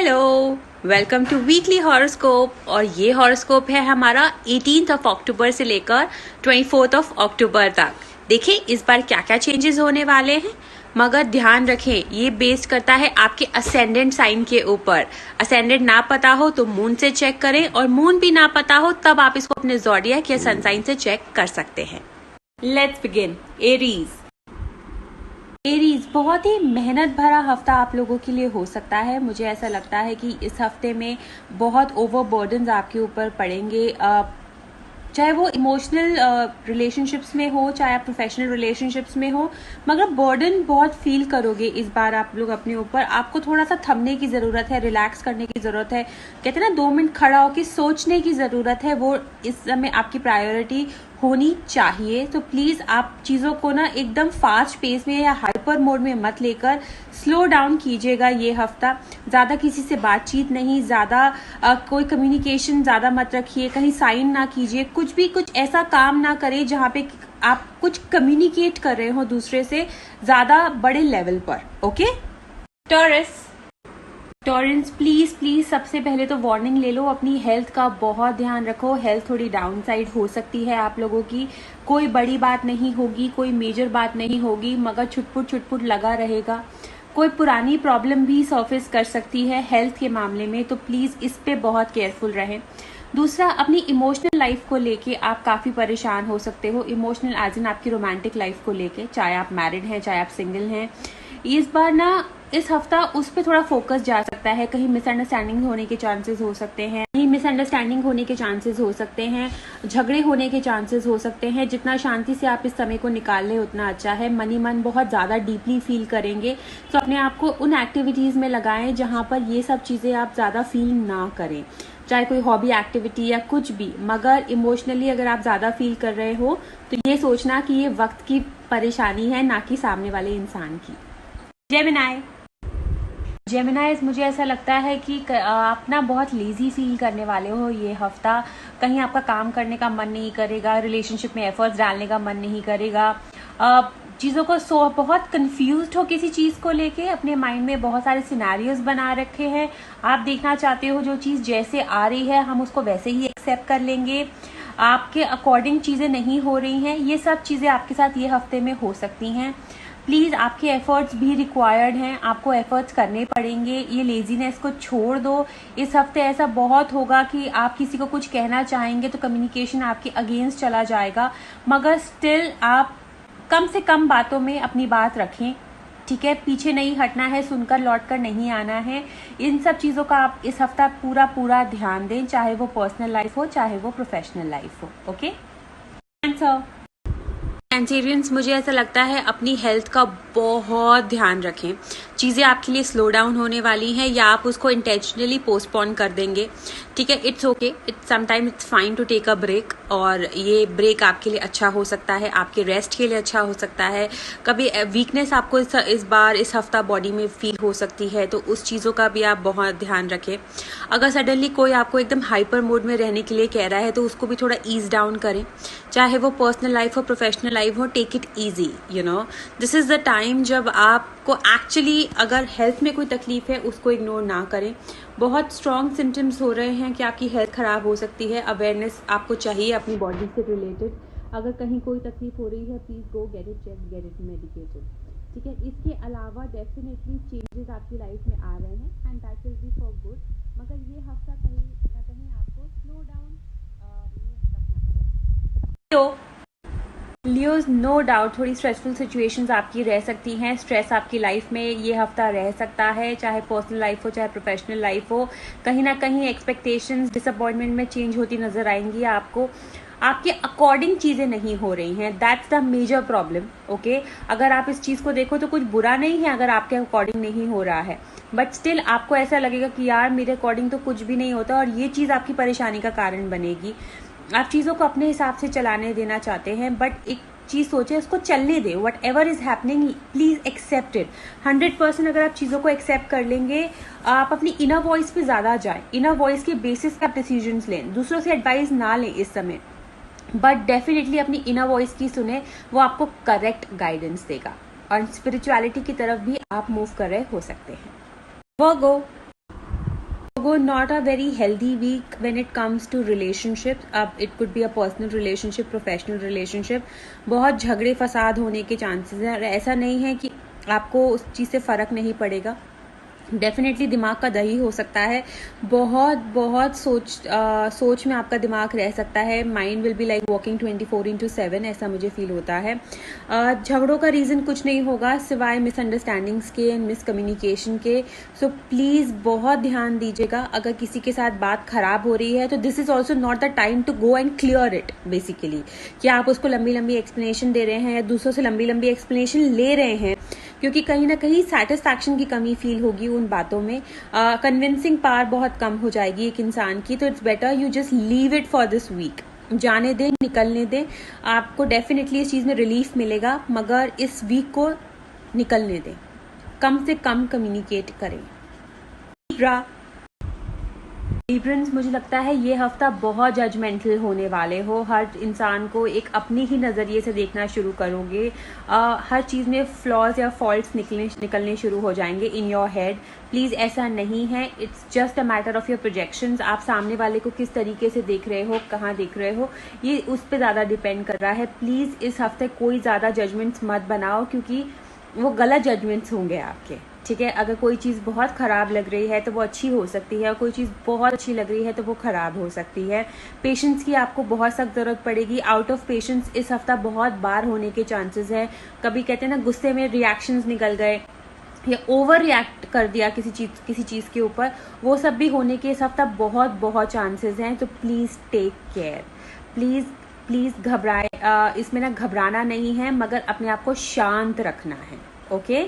Hello, welcome to weekly horoscope. और ये horoscope है हमारा 18 अक्टूबर से लेकर 24 अक्टूबर तक। देखिए इस बार क्या क्या चेंजेस होने वाले हैं, मगर ध्यान रखें ये बेस्ड करता है आपके असेंडेंट साइन के ऊपर। असेंडेंट ना पता हो तो मून से चेक करें, और मून भी ना पता हो तब आप इसको अपने ज़ोडिएक या सन साइन से चेक कर सकते हैं। Let's begin. एरीज बहुत ही मेहनत भरा हफ्ता आप लोगों के लिए हो सकता है। मुझे ऐसा लगता है कि इस हफ्ते में बहुत ओवरबर्डन्स आपके ऊपर पड़ेंगे, चाहे वो इमोशनल रिलेशनशिप्स में हो, चाहे आप प्रोफेशनल रिलेशनशिप्स में हो, मगर बर्डन बहुत फील करोगे इस बार आप लोग अपने ऊपर। आपको थोड़ा सा थमने की ज़रूरत है, रिलैक्स करने की ज़रूरत है। कहते हैं ना 2 मिनट खड़ा होकर सोचने की ज़रूरत है, वो इस समय आपकी प्रायोरिटी होनी चाहिए। तो प्लीज़ आप चीज़ों को ना एकदम फास्ट पेस में या हाइपर मोड में मत लेकर स्लो डाउन कीजिएगा ये हफ्ता। ज़्यादा किसी से बातचीत नहीं, ज़्यादा कोई कम्युनिकेशन ज़्यादा मत रखिए, कहीं साइन ना कीजिए, कुछ ऐसा काम ना करें जहाँ पे आप कुछ कम्युनिकेट कर रहे हो दूसरे से ज़्यादा बड़े लेवल पर। ओके टॉरेंस, प्लीज सबसे पहले तो वार्निंग ले लो, अपनी हेल्थ का बहुत ध्यान रखो। हेल्थ थोड़ी डाउन साइड हो सकती है आप लोगों की। कोई बड़ी बात नहीं होगी, कोई मेजर बात नहीं होगी, मगर छुटपुट लगा रहेगा। कोई पुरानी प्रॉब्लम भी सरफेस कर सकती है हेल्थ के मामले में, तो प्लीज इस पे बहुत केयरफुल रहें। दूसरा, अपनी इमोशनल लाइफ को लेके आप काफी परेशान हो सकते हो। इमोशनल एज इन आपकी रोमांटिक लाइफ को लेके, चाहे आप मैरिड हैं चाहे आप सिंगल हैं। इस बार ना इस हफ्ता उस पर थोड़ा फोकस जा सकता है। कहीं मिसअंडरस्टैंडिंग होने के चांसेस हो सकते हैं, झगड़े होने के चांसेस हो सकते हैं। जितना शांति से आप इस समय को निकाल लें उतना अच्छा है। मन बहुत ज़्यादा डीपली फील करेंगे, तो अपने आप को उन एक्टिविटीज़ में लगाएं जहाँ पर ये सब चीज़ें आप ज़्यादा फील ना करें, चाहे कोई हॉबी एक्टिविटी या कुछ भी। मगर इमोशनली अगर आप ज़्यादा फील कर रहे हो तो ये सोचना कि ये वक्त की परेशानी है, ना कि सामने वाले इंसान की। जेमिनाइज, मुझे ऐसा लगता है कि आप ना बहुत लेजी फील करने वाले हो ये हफ्ता। कहीं आपका काम करने का मन नहीं करेगा, रिलेशनशिप में एफर्ट्स डालने का मन नहीं करेगा। चीज़ों को बहुत कंफ्यूज्ड हो किसी चीज़ को लेके, अपने माइंड में बहुत सारे सिनेरियोज बना रखे हैं। आप देखना चाहते हो जो चीज़ जैसे आ रही है हम उसको वैसे ही एक्सेप्ट कर लेंगे, आपके अकॉर्डिंग चीज़ें नहीं हो रही हैं। ये सब चीज़ें आपके साथ ये हफ्ते में हो सकती हैं। प्लीज़ आपके एफर्ट्स भी रिक्वायर्ड हैं, आपको एफर्ट्स करने पड़ेंगे। ये लेजीनेस को छोड़ दो। इस हफ्ते ऐसा बहुत होगा कि आप किसी को कुछ कहना चाहेंगे तो कम्युनिकेशन आपके अगेंस्ट चला जाएगा, मगर स्टिल आप कम से कम बातों में अपनी बात रखें, ठीक है। पीछे नहीं हटना है, सुनकर लौट कर नहीं आना है। इन सब चीज़ों का आप इस हफ्ता पूरा ध्यान दें, चाहे वो पर्सनल लाइफ हो चाहे वो प्रोफेशनल लाइफ हो। Okay answer. कैंसेरियंस, मुझे ऐसा लगता है अपनी हेल्थ का बहुत ध्यान रखें। चीज़ें आपके लिए स्लो डाउन होने वाली हैं, या आप उसको इंटेंशनली पोस्टपोन कर देंगे, ठीक है। It's okay, it's sometime it's fine to take a break, और ये ब्रेक आपके लिए अच्छा हो सकता है, आपके रेस्ट के लिए अच्छा हो सकता है। कभी वीकनेस आपको इस बार इस हफ्ता बॉडी में फील हो सकती है, तो उस चीज़ों का भी आप बहुत ध्यान रखें। अगर सडनली कोई आपको एकदम हाइपर मोड में रहने के लिए कह रहा है तो उसको भी थोड़ा ईज डाउन करें, चाहे वो पर्सनल लाइफ हो प्रोफेशनल लाइफ हो। Take it easy, this is the time जब आपको एक्चुअली अगर हेल्थ में कोई तकलीफ है उसको इग्नोर ना करें। बहुत स्ट्रॉन्ग सिम्टम्स हो रहे हैं कि आपकी हेल्थ खराब हो सकती है। अवेयरनेस आपको चाहिए अपनी बॉडी से रिलेटेड। अगर कहीं कोई तकलीफ हो रही है please go get it check, get it medicated, ठीक है। इसके अलावा डेफिनेटली चेंजेस आपकी लाइफ में आ रहे हैं and that will be for good, मगर ये हफ्ता कहीं ना कहीं आपको स्लो डाउन में रखना है। लियोज, नो डाउट थोड़ी स्ट्रेसफुल सिचुएशंस आपकी रह सकती हैं। स्ट्रेस आपकी लाइफ में ये हफ्ता रह सकता है, चाहे पर्सनल लाइफ हो चाहे प्रोफेशनल लाइफ हो। कहीं ना कहीं एक्सपेक्टेशंस डिसअपॉइंटमेंट में चेंज होती नजर आएंगी आपको। आपके अकॉर्डिंग चीज़ें नहीं हो रही हैं, that's the major problem. Okay, अगर आप इस चीज़ को देखो तो कुछ बुरा नहीं है अगर आपके अकॉर्डिंग नहीं हो रहा है, बट स्टिल आपको ऐसा लगेगा कि यार मेरे अकॉर्डिंग तो कुछ भी नहीं होता, और ये चीज़ आपकी परेशानी का कारण बनेगी। आप चीज़ों को अपने हिसाब से चलाने देना चाहते हैं, बट एक चीज़ सोचे, उसको चलने दें। Whatever is happening please accept it. 100% अगर आप चीज़ों को एक्सेप्ट कर लेंगे, आप अपनी इनर वॉइस पे ज़्यादा जाएं, इनर वॉइस के बेसिस पे आप डिसीजंस लें, दूसरों से एडवाइस ना लें इस समय, बट डेफिनेटली अपनी इनर वॉइस की सुने, वो आपको करेक्ट गाइडेंस देगा, और स्पिरिचुअलिटी की तरफ भी आप मूव कर रहे हो सकते हैं। वर्गो, Virgo, not a very healthy week when it comes to relationships. अब it could be a personal relationship, professional relationship. बहुत झगड़े फसाद होने के चांसेस हैं, और ऐसा नहीं है कि आपको उस चीज़ से फ़र्क नहीं पड़ेगा. डेफिनेटली दिमाग का दही हो सकता है, बहुत सोच में आपका दिमाग रह सकता है. Mind will be like walking 24/7, ऐसा मुझे फील होता है. झगड़ों का रीज़न कुछ नहीं होगा सिवाय मिसअंडरस्टैंडिंग्स के एंड मिसकम्युनिकेशन के. सो प्लीज़ बहुत ध्यान दीजिएगा. अगर किसी के साथ बात खराब हो रही है तो this is also not the time to go and clear it. Basically कि आप उसको लंबी एक्सप्लेनेशन दे रहे हैं या दूसरों से लंबी एक्सप्लेनेशन ले रहे हैं, क्योंकि कहीं ना कहीं सेटिस्फैक्शन की कमी फील होगी उन बातों में. कन्विंसिंग पावर बहुत कम हो जाएगी एक इंसान की. तो it's better you just leave it for this week. जाने दें, निकलने दें. आपको डेफिनेटली इस चीज़ में रिलीफ मिलेगा, मगर इस वीक को निकलने दें. कम से कम कम्युनिकेट करें. लिब्रन्स, मुझे लगता है ये हफ्ता बहुत जजमेंटल होने वाले हो. हर इंसान को एक अपनी ही नज़रिए से देखना शुरू करोगे. हर चीज़ में फ्लॉज या फॉल्ट्स निकलने शुरू हो जाएंगे इन योर हेड. प्लीज़ ऐसा नहीं है. It's just a matter of your projections. आप सामने वाले को किस तरीके से देख रहे हो, कहाँ देख रहे हो, ये उस पर ज़्यादा डिपेंड कर रहा है. प्लीज़ इस हफ्ते कोई ज़्यादा जजमेंट्स मत बनाओ, क्योंकि वो गलत जजमेंट्स होंगे आपके. ठीक है, अगर कोई चीज़ बहुत ख़राब लग रही है तो वो अच्छी हो सकती है, और कोई चीज़ बहुत अच्छी लग रही है तो वो ख़राब हो सकती है. पेशेंस की आपको बहुत सख्त ज़रूरत पड़ेगी. आउट ऑफ पेशेंस इस हफ्ता बहुत बार होने के चांसेस है. कभी कहते हैं ना, गुस्से में रिएक्शंस निकल गए या ओवर रिएक्ट कर दिया किसी चीज़ के ऊपर, वो सब भी होने के इस हफ्ता बहुत चांसेस हैं. तो प्लीज़ टेक केयर. प्लीज़ घबराए, इसमें ना घबराना नहीं है, मगर अपने आप को शांत रखना है. ओके.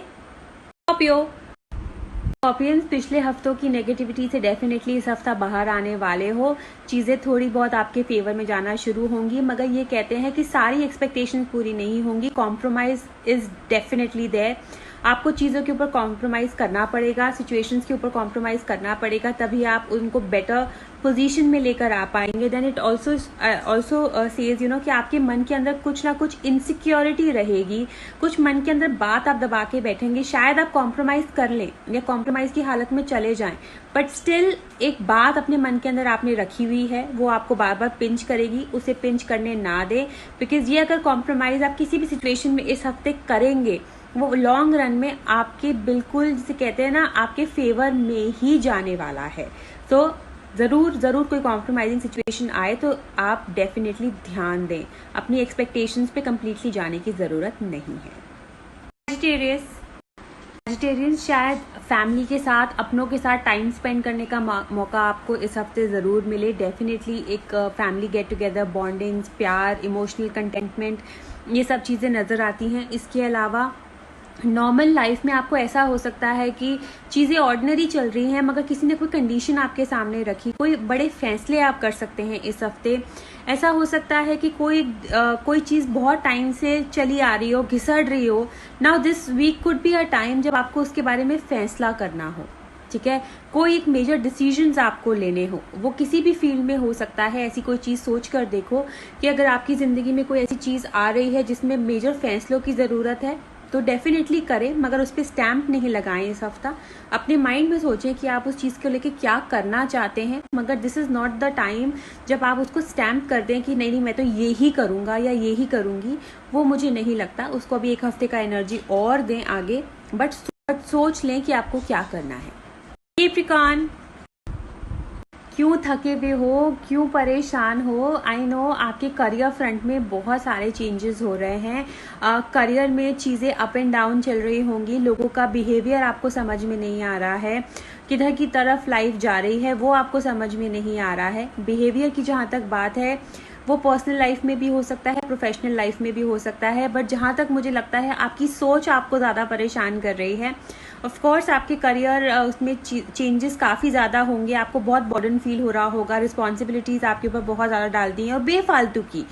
स्कॉर्पियंस, पिछले हफ्तों की नेगेटिविटी से डेफिनेटली इस हफ्ता बाहर आने वाले हो. चीज़ें थोड़ी बहुत आपके फेवर में जाना शुरू होंगी, मगर ये कहते हैं कि सारी एक्सपेक्टेशंस पूरी नहीं होंगी. Compromise is definitely there. आपको चीज़ों के ऊपर कॉम्प्रोमाइज़ करना पड़ेगा, सिचुएशंस के ऊपर कॉम्प्रोमाइज़ करना पड़ेगा, तभी आप उनको बेटर पोजीशन में लेकर आ पाएंगे. देन इट ऑल्सो सेज कि आपके मन के अंदर कुछ ना कुछ इनसिक्योरिटी रहेगी, कुछ मन के अंदर बात आप दबा के बैठेंगे. शायद आप कॉम्प्रोमाइज़ कर लें या कॉम्प्रोमाइज़ की हालत में चले जाएं, बट स्टिल एक बात अपने मन के अंदर आपने रखी हुई है, वो आपको बार बार पिंच करेगी. उसे पिंच करने ना दें, बिकॉज ये अगर कॉम्प्रोमाइज़ आप किसी भी सिचुएशन में इस हफ्ते करेंगे, वो लॉन्ग रन में आपके बिल्कुल, जिसे कहते हैं ना, आपके फेवर में ही जाने वाला है. तो ज़रूर कोई कॉम्प्रोमाइजिंग सिचुएशन आए तो आप डेफिनेटली ध्यान दें. अपनी एक्सपेक्टेशंस पे कम्प्लीटली जाने की ज़रूरत नहीं है. वेजिटेरियंस, शायद फैमिली के साथ, अपनों के साथ टाइम स्पेंड करने का मौका आपको इस हफ्ते ज़रूर मिले. डेफिनेटली एक फैमिली गेट टुगेदर, बॉन्डिंग्स, प्यार, इमोशनल कंटेंटमेंट, ये सब चीज़ें नज़र आती हैं. इसके अलावा नॉर्मल लाइफ में आपको ऐसा हो सकता है कि चीज़ें ऑर्डिनरी चल रही हैं, मगर किसी ने कोई कंडीशन आपके सामने रखी. कोई बड़े फैसले आप कर सकते हैं इस हफ्ते. ऐसा हो सकता है कि कोई चीज़ बहुत टाइम से चली आ रही हो, घिसड़ रही हो. Now this week could be a time जब आपको उसके बारे में फैसला करना हो. ठीक है, कोई एक मेजर डिसीजंस आपको लेने हो, वो किसी भी फील्ड में हो सकता है. ऐसी कोई चीज़ सोच कर देखो कि अगर आपकी ज़िंदगी में कोई ऐसी चीज़ आ रही है जिसमें मेजर फैसलों की ज़रूरत है, तो डेफिनेटली करें, मगर उस पर स्टैम्प नहीं लगाएं इस हफ्ता. अपने माइंड में सोचें कि आप उस चीज़ को लेके क्या करना चाहते हैं, मगर this is not the time जब आप उसको स्टैम्प कर दें कि नहीं मैं तो ये ही करूँगा या ये ही करूँगी. वो मुझे नहीं लगता. उसको अभी एक हफ्ते का एनर्जी और दें आगे, बट सोच लें कि आपको क्या करना है. कैप्रिकॉर्न, क्यों थके हुए हो, क्यों परेशान हो? आई नो आपके करियर फ्रंट में बहुत सारे चेंजेस हो रहे हैं. करियर में चीज़ें अप एंड डाउन चल रही होंगी. लोगों का बिहेवियर आपको समझ में नहीं आ रहा है. किधर की तरफ लाइफ जा रही है वो आपको समझ में नहीं आ रहा है. बिहेवियर की जहाँ तक बात है, वो पर्सनल लाइफ में भी हो सकता है, प्रोफेशनल लाइफ में भी हो सकता है. बट जहाँ तक मुझे लगता है आपकी सोच आपको ज़्यादा परेशान कर रही है. ऑफ कोर्स आपके करियर उसमें चेंजेस काफ़ी ज़्यादा होंगे. आपको बहुत बर्डन फील हो रहा होगा. रिस्पॉन्सिबिलिटीज़ आपके ऊपर बहुत ज़्यादा डाल दी हैं, और बेफालतू की.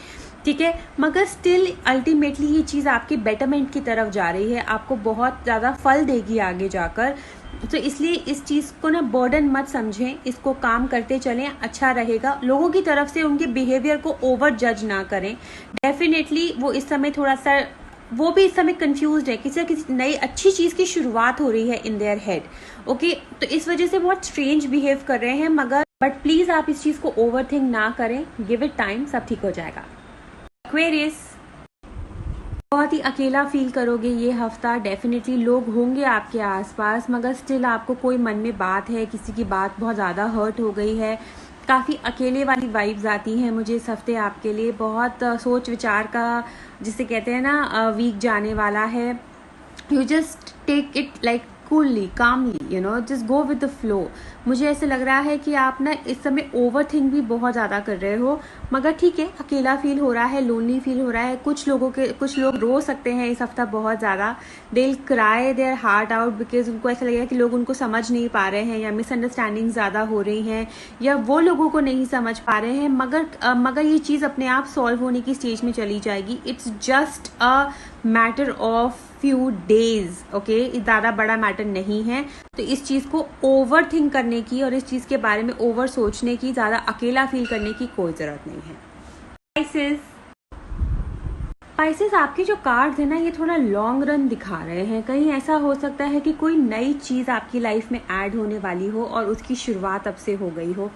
ठीक है, मगर स्टिल अल्टीमेटली ये चीज़ आपकी बेटरमेंट की तरफ जा रही है. आपको बहुत ज़्यादा फल देगी आगे जाकर. तो इसलिए इस चीज़ को ना बर्डन मत समझें. इसको काम करते चलें, अच्छा रहेगा. लोगों की तरफ से उनके बिहेवियर को ओवर जज ना करें. डेफिनेटली वो इस समय थोड़ा सा वो भी इस समय कंफ्यूज्ड है, किसी न किसी नई अच्छी चीज की शुरुआत हो रही है इन देयर हेड। ओके, तो इस वजह से बहुत स्ट्रेंज बिहेव कर रहे हैं, मगर बट प्लीज आप इस चीज को ओवर थिंक ना करें, गिव इट टाइम, सब ठीक हो जाएगा। एक्वेरियस, बहुत ही अकेला फील करोगे ये हफ्ता। डेफिनेटली लोग होंगे आपके आसपास, मगर स्टिल आपको कोई मन में बात है, किसी की बात बहुत ज़्यादा हर्ट हो गई है। काफ़ी अकेले वाली वाइब्स आती हैं मुझे इस हफ्ते आपके लिए। बहुत सोच विचार का, जिसे कहते हैं ना, वीक जाने वाला है। You just take it like coolly, calmly, just go with the flow. मुझे ऐसे लग रहा है कि आप ना इस समय ओवर थिंक भी बहुत ज़्यादा कर रहे हो, मगर ठीक है, अकेला फील हो रहा है, लोनली फील हो रहा है। कुछ लोग रो सकते हैं इस हफ्ता बहुत ज़्यादा। They will cry their heart out because उनको ऐसा लगेगा कि लोग उनको समझ नहीं पा रहे हैं, या मिसअंडरस्टैंडिंग ज़्यादा हो रही हैं, या वो लोगों को नहीं समझ पा रहे हैं। मगर ये चीज़ अपने आप सॉल्व होने की स्टेज में चली जाएगी। It's just a matter of few days. Okay, ज़्यादा बड़ा मैटर नहीं है। तो इस चीज़ को ओवर थिंक करने की और इस चीज़ के बारे में ओवर सोचने की, ज़्यादा अकेला फील करने की कोई ज़रूरत नहीं है। स्पाइसेस, आपके जो कार्ड्स है ना, ये थोड़ा लॉन्ग रन दिखा रहे हैं। कहीं ऐसा हो सकता है कि कोई नई चीज़ आपकी लाइफ में ऐड होने वाली हो और उसकी शुरुआत अब से हो गई हो।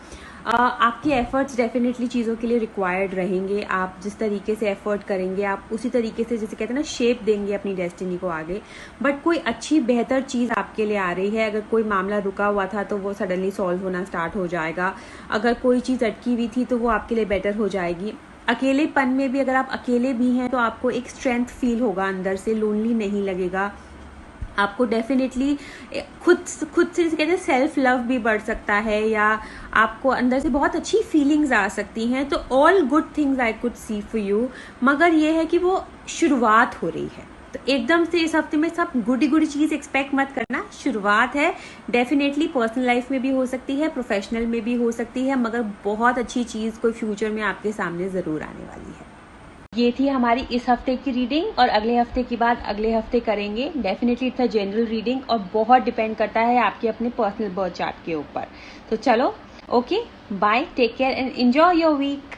आपके एफर्ट्स डेफिनेटली चीज़ों के लिए रिक्वायर्ड रहेंगे। आप जिस तरीके से एफर्ट करेंगे, आप उसी तरीके से, जैसे कहते हैं ना, शेप देंगे अपनी डेस्टिनी को आगे। बट कोई अच्छी बेहतर चीज़ आपके लिए आ रही है। अगर कोई मामला रुका हुआ था तो वो सडनली सॉल्व होना स्टार्ट हो जाएगा। अगर कोई चीज़ अटकी हुई थी तो वो आपके लिए बेटर हो जाएगी। अकेलेपन में भी, अगर आप अकेले भी हैं तो आपको एक स्ट्रेंथ फील होगा अंदर से, लोनली नहीं लगेगा आपको। डेफिनेटली खुद से कहते हैं सेल्फ लव भी बढ़ सकता है, या आपको अंदर से बहुत अच्छी फीलिंग्स आ सकती हैं। तो all good things I could see for you, मगर ये है कि वो शुरुआत हो रही है। तो एकदम से इस हफ्ते में सब गुडी चीज एक्सपेक्ट मत करना, शुरुआत है। डेफिनेटली पर्सनल लाइफ में भी हो सकती है, प्रोफेशनल में भी हो सकती है, मगर बहुत अच्छी चीज कोई फ्यूचर में आपके सामने जरूर आने वाली है। ये थी हमारी इस हफ्ते की रीडिंग, और अगले हफ्ते की बात अगले हफ्ते करेंगे। Definitely it's a general reading और बहुत डिपेंड करता है आपके अपने पर्सनल बर्थ चार्ट के ऊपर। तो चलो, okay, bye, take care and enjoy your week.